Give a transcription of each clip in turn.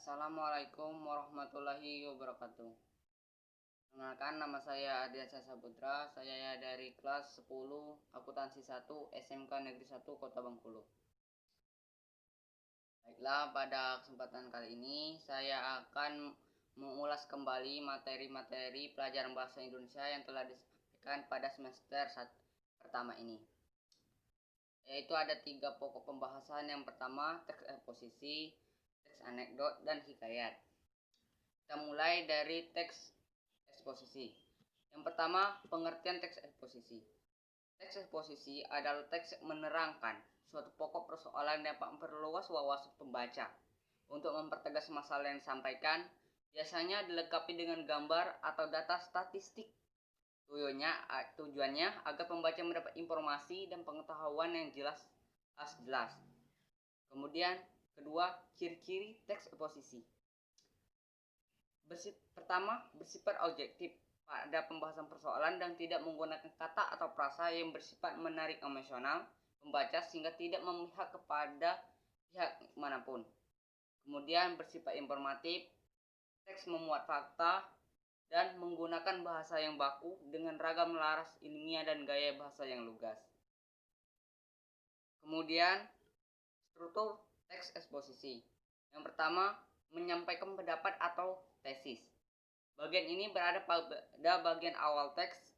Assalamualaikum warahmatullahi wabarakatuh. Perkenalkan, nama saya Adiansa Saputra. Saya dari kelas 10 Akuntansi 1 SMK Negeri 1 Kota Bengkulu. Baiklah, pada kesempatan kali ini saya akan mengulas kembali materi-materi pelajaran bahasa Indonesia yang telah disampaikan pada semester pertama ini. Yaitu ada 3 pokok pembahasan. Yang pertama, teks eksposisi, teks anekdot, dan hikayat. Kita mulai dari teks eksposisi. Yang pertama, pengertian teks eksposisi. Teks eksposisi adalah teks menerangkan suatu pokok persoalan yang dapat memperluas wawasan pembaca. Untuk mempertegas masalah yang disampaikan, biasanya dilengkapi dengan gambar atau data statistik. Tujuannya agar pembaca mendapat informasi dan pengetahuan yang jelas. Kemudian, kedua, ciri-ciri teks eksposisi. Pertama, bersifat objektif pada pembahasan persoalan dan tidak menggunakan kata atau frasa yang bersifat menarik emosional pembaca sehingga tidak memihak kepada pihak manapun. Kemudian, bersifat informatif, teks memuat fakta dan menggunakan bahasa yang baku dengan ragam laras ilmiah dan gaya bahasa yang lugas. Kemudian, struktur teks eksposisi. Yang pertama, menyampaikan pendapat atau tesis. Bagian ini berada pada bagian awal teks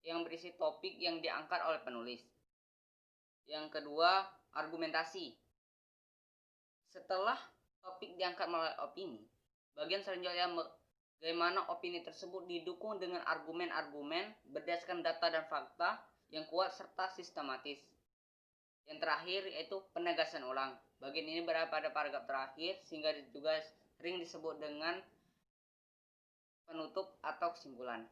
yang berisi topik yang diangkat oleh penulis. Yang kedua, argumentasi. Setelah topik diangkat melalui opini, bagian selanjutnya bagaimana opini tersebut didukung dengan argumen-argumen berdasarkan data dan fakta yang kuat serta sistematis. Yang terakhir yaitu penegasan ulang. Bagian ini berada pada paragraf terakhir sehingga juga sering disebut dengan penutup atau kesimpulan.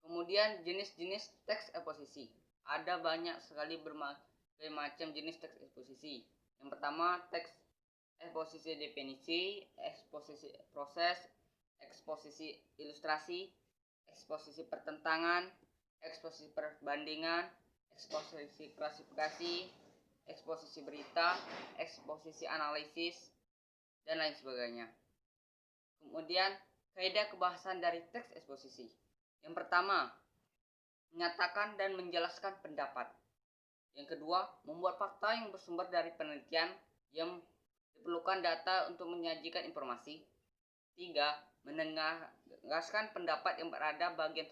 Kemudian jenis-jenis teks eksposisi. Ada banyak sekali berbagai macam jenis teks eksposisi. Yang pertama, teks eksposisi definisi, eksposisi proses, eksposisi ilustrasi, eksposisi pertentangan, eksposisi perbandingan, eksposisi klasifikasi, eksposisi berita, eksposisi analisis, dan lain sebagainya. Kemudian, kaidah kebahasan dari teks eksposisi. Yang pertama, menyatakan dan menjelaskan pendapat. Yang kedua, membuat fakta yang bersumber dari penelitian yang diperlukan data untuk menyajikan informasi. 3. Menegaskan pendapat yang berada bagian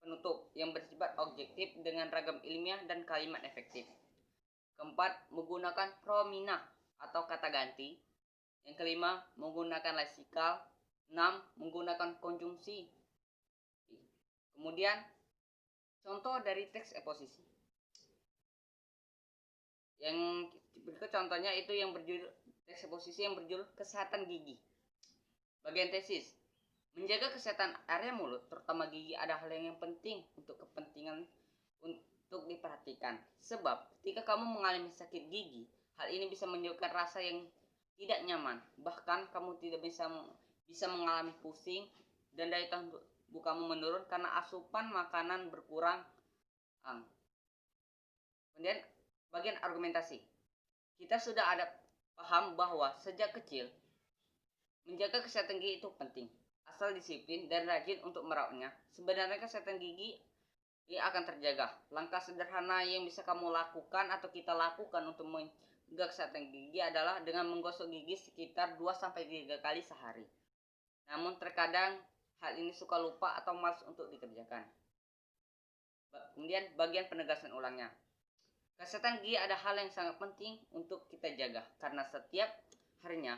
penutup yang bersifat objektif dengan ragam ilmiah dan kalimat efektif. Keempat, menggunakan promina atau kata ganti. Yang kelima, menggunakan leksikal. 6. Menggunakan konjungsi. Kemudian, contoh dari teks eksposisi. Yang berikut contohnya itu yang berjudul teks eksposisi yang berjudul kesehatan gigi. Bagian tesis. Menjaga kesehatan area mulut, terutama gigi, ada hal yang penting untuk diperhatikan. Sebab ketika kamu mengalami sakit gigi, hal ini bisa menyebabkan rasa yang tidak nyaman. Bahkan kamu tidak bisa mengalami pusing dan daya tahan tubuh kamu menurun karena asupan makanan berkurang. Kemudian bagian argumentasi. Kita sudah ada paham bahwa sejak kecil menjaga kesehatan gigi itu penting. Asal disiplin dan rajin untuk merawatnya, sebenarnya kesehatan gigi akan terjaga. Langkah sederhana yang bisa kamu lakukan atau kita lakukan untuk menjaga kesehatan gigi adalah dengan menggosok gigi sekitar 2-3 kali sehari. Namun terkadang hal ini suka lupa atau malas untuk dikerjakan. Kemudian bagian penegasan ulangnya. Kesehatan gigi ada hal yang sangat penting untuk kita jaga karena setiap harinya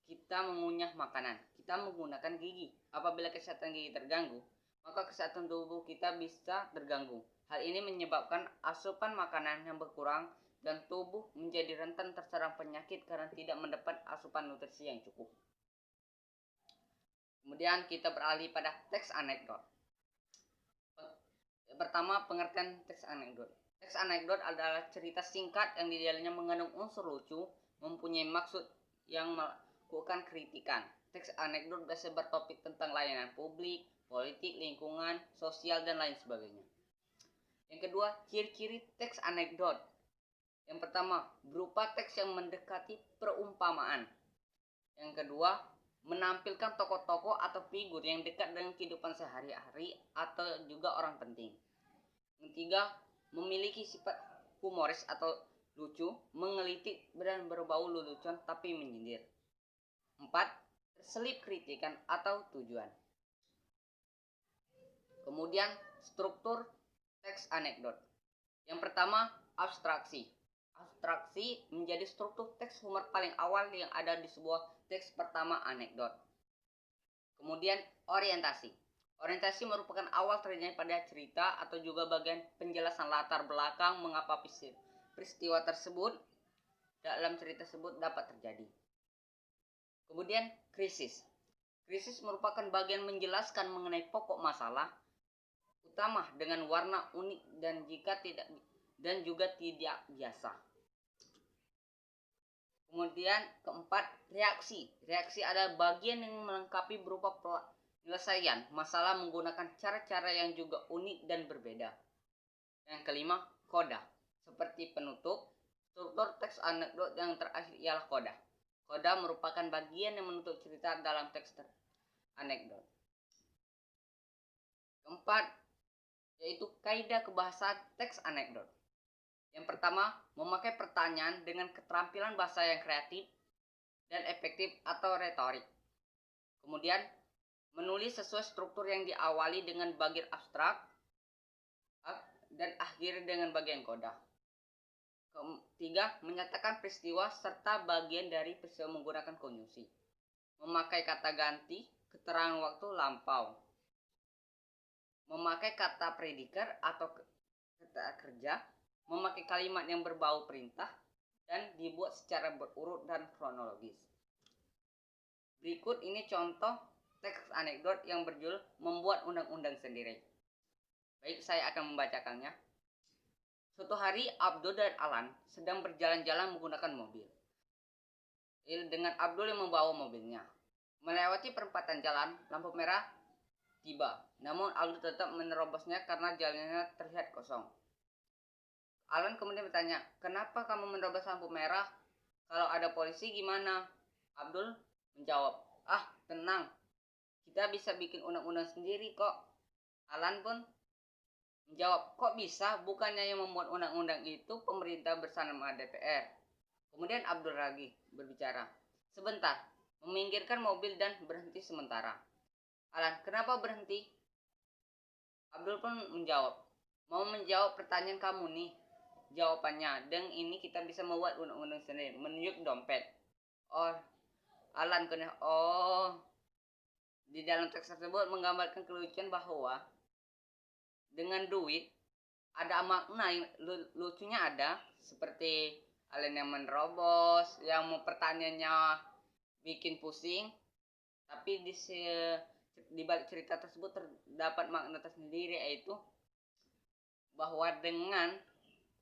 kita mengunyah makanan, kita menggunakan gigi. Apabila kesehatan gigi terganggu, maka kesehatan tubuh kita bisa terganggu. Hal ini menyebabkan asupan makanan yang berkurang dan tubuh menjadi rentan terserang penyakit karena tidak mendapat asupan nutrisi yang cukup. Kemudian kita beralih pada teks anekdot. Pertama, pengertian teks anekdot. Teks anekdot adalah cerita singkat yang di dalamnya mengandung unsur lucu, mempunyai maksud yang melakukan kritikan. Teks anekdot biasanya bertopik tentang layanan publik, politik, lingkungan, sosial, dan lain sebagainya. Yang kedua, ciri-ciri teks anekdot. Yang pertama, berupa teks yang mendekati perumpamaan. Yang kedua, menampilkan tokoh-tokoh atau figur yang dekat dengan kehidupan sehari-hari atau juga orang penting. Yang ketiga, memiliki sifat humoris atau lucu, menggelitik dan berbau lelucon tapi menyindir. 4. Terselip kritikan atau tujuan. Kemudian, struktur teks anekdot. Yang pertama, abstraksi. Abstraksi menjadi struktur teks humor paling awal yang ada di sebuah teks pertama anekdot. Kemudian, orientasi. Orientasi merupakan awal terjadinya pada cerita atau juga bagian penjelasan latar belakang mengapa peristiwa tersebut dalam cerita tersebut dapat terjadi. Kemudian, krisis. Krisis merupakan bagian menjelaskan mengenai pokok masalah utama dengan warna unik dan juga tidak biasa. Kemudian keempat, reaksi. Reaksi adalah bagian yang melengkapi berupa penyelesaian masalah menggunakan cara-cara yang juga unik dan berbeda. Yang kelima, koda. Seperti penutup, struktur teks anekdot yang terakhir ialah koda. Koda merupakan bagian yang menutup cerita dalam teks anekdot. Keempat, yaitu kaidah kebahasaan teks anekdot. Yang pertama, memakai pertanyaan dengan keterampilan bahasa yang kreatif dan efektif atau retorik. Kemudian, menulis sesuai struktur yang diawali dengan bagian abstrak dan akhiri dengan bagian koda. Ketiga, menyatakan peristiwa serta bagian dari peristiwa menggunakan konjungsi. Memakai kata ganti, keterangan waktu lampau. Memakai kata predikat atau kata kerja. Memakai kalimat yang berbau perintah dan dibuat secara berurut dan kronologis. Berikut ini contoh teks anekdot yang berjudul Membuat Undang-Undang Sendiri. Baik, saya akan membacakannya. Suatu hari Abdul dan Alan sedang berjalan-jalan menggunakan mobil. Dengan Abdul yang membawa mobilnya. Melewati perempatan jalan, lampu merah tiba. Namun Abdul tetap menerobosnya karena jalannya terlihat kosong. Alan kemudian bertanya, kenapa kamu menerobos lampu merah? Kalau ada polisi gimana? Abdul menjawab, tenang. Kita bisa bikin undang-undang sendiri kok. Alan pun menjawab, kok bisa? Bukannya yang membuat undang-undang itu pemerintah bersama DPR. Kemudian Abdul lagi berbicara, sebentar, meminggirkan mobil dan berhenti sementara. Alan, kenapa berhenti? Abdul pun menjawab, mau menjawab pertanyaan kamu nih. Jawabannya, dengan ini kita bisa membuat undang-undang sendiri, menunjuk dompet. Alan kena. Di dalam teks tersebut menggambarkan kelucuan bahwa dengan duit ada makna yang lucunya ada, seperti Alan yang menerobos, yang pertanyaannya bikin pusing, tapi di balik cerita tersebut terdapat makna tersendiri, yaitu bahwa dengan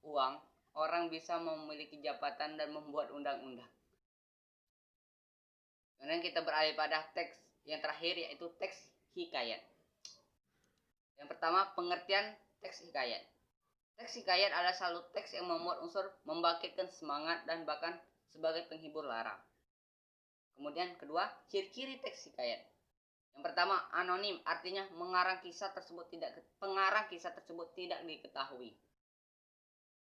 uang, orang bisa memiliki jabatan dan membuat undang-undang. Kemudian kita beralih pada teks yang terakhir, yaitu teks hikayat. Yang pertama, pengertian teks hikayat. Teks hikayat adalah selalu teks yang memuat unsur membangkitkan semangat dan bahkan sebagai penghibur lara. Kemudian kedua, ciri-ciri teks hikayat. Yang pertama, anonim, artinya pengarang kisah tersebut tidak diketahui.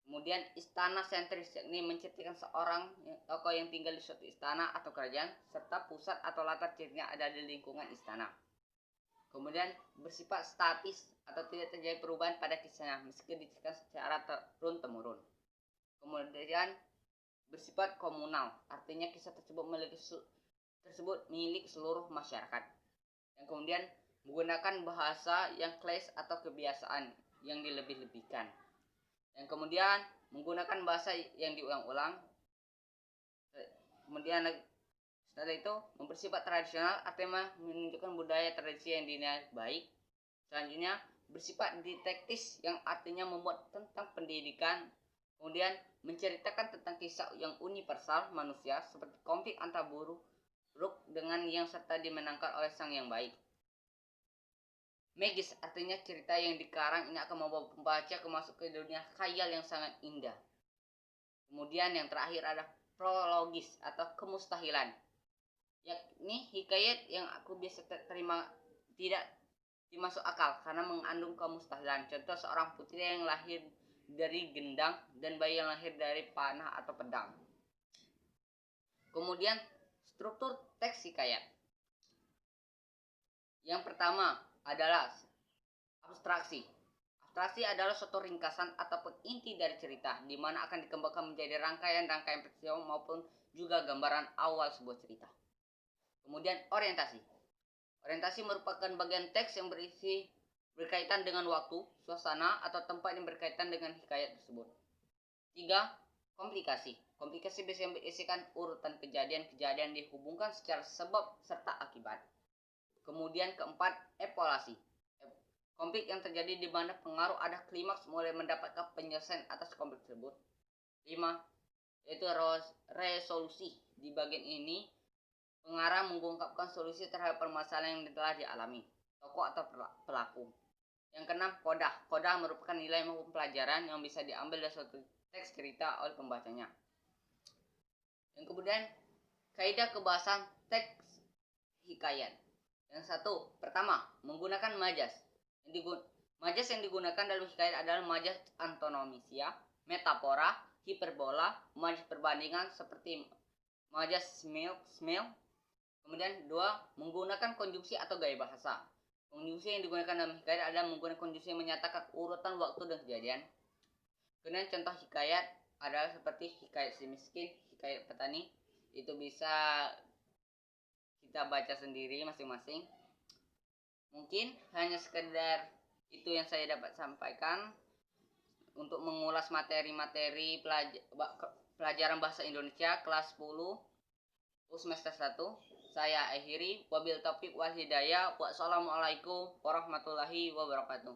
Kemudian istana sentris, yakni menceritakan seorang tokoh yang tinggal di suatu istana atau kerajaan, serta pusat atau latar ceritanya ada di lingkungan istana. Kemudian bersifat statis atau tidak terjadi perubahan pada kisahnya meski diceritakan secara turun-temurun. Kemudian bersifat komunal, artinya kisah tersebut milik seluruh masyarakat. Yang kemudian menggunakan bahasa yang klise atau kebiasaan yang dilebih-lebihkan. Yang kemudian menggunakan bahasa yang diulang-ulang. Kemudian setelah itu bersifat tradisional, artinya menunjukkan budaya tradisi yang dinilai baik. Selanjutnya bersifat didaktis, yang artinya membuat tentang pendidikan. Kemudian menceritakan tentang kisah yang universal manusia, seperti konflik antara buruk dengan yang serta dimenangkan oleh sang yang baik. Magis, artinya cerita yang dikarang ini akan membawa pembaca masuk ke dunia khayal yang sangat indah. Kemudian yang terakhir adalah prologis atau kemustahilan. yakni hikayat yang aku biasa terima tidak dimasuk akal karena mengandung kemustahilan. Contoh seorang putri yang lahir dari gendang dan bayi yang lahir dari panah atau pedang. Kemudian struktur teks hikayat. Yang pertama adalah abstraksi. Abstraksi adalah suatu ringkasan ataupun inti dari cerita, di mana akan dikembangkan menjadi rangkaian-rangkaian peristiwa maupun juga gambaran awal sebuah cerita. Kemudian orientasi. Orientasi merupakan bagian teks yang berkaitan dengan waktu, suasana, atau tempat yang berkaitan dengan hikayat tersebut. 3. Komplikasi. Komplikasi biasanya berisikan urutan kejadian-kejadian dihubungkan secara sebab serta akibat. Kemudian keempat, evaluasi. Konflik yang terjadi di mana pengaruh ada klimaks mulai mendapatkan penyelesaian atas konflik tersebut. 5. Yaitu resolusi. Di bagian ini pengarang mengungkapkan solusi terhadap permasalahan yang telah dialami tokoh atau pelaku. Yang keenam, kodah. Kodah merupakan nilai maupun pelajaran yang bisa diambil dari suatu teks cerita oleh pembacanya. Yang kemudian, kaidah kebahasan teks hikayat. Yang satu, pertama, menggunakan majas. Majas yang digunakan dalam hikayat adalah majas antonomisia, metafora, hiperbola, majas perbandingan seperti majas smell. Kemudian 2, menggunakan konjungsi atau gaya bahasa. Konjungsi yang digunakan dalam hikayat adalah menggunakan konjungsi yang menyatakan urutan waktu dan kejadian. Kemudian contoh hikayat adalah seperti hikayat si miskin, hikayat petani. Itu bisa kita baca sendiri masing-masing. Mungkin hanya sekedar itu yang saya dapat sampaikan untuk mengulas materi-materi pelajaran bahasa Indonesia kelas 10 semester 1. Saya akhiri, wabil taufiq wal hidayah. Wassalamualaikum warahmatullahi wabarakatuh.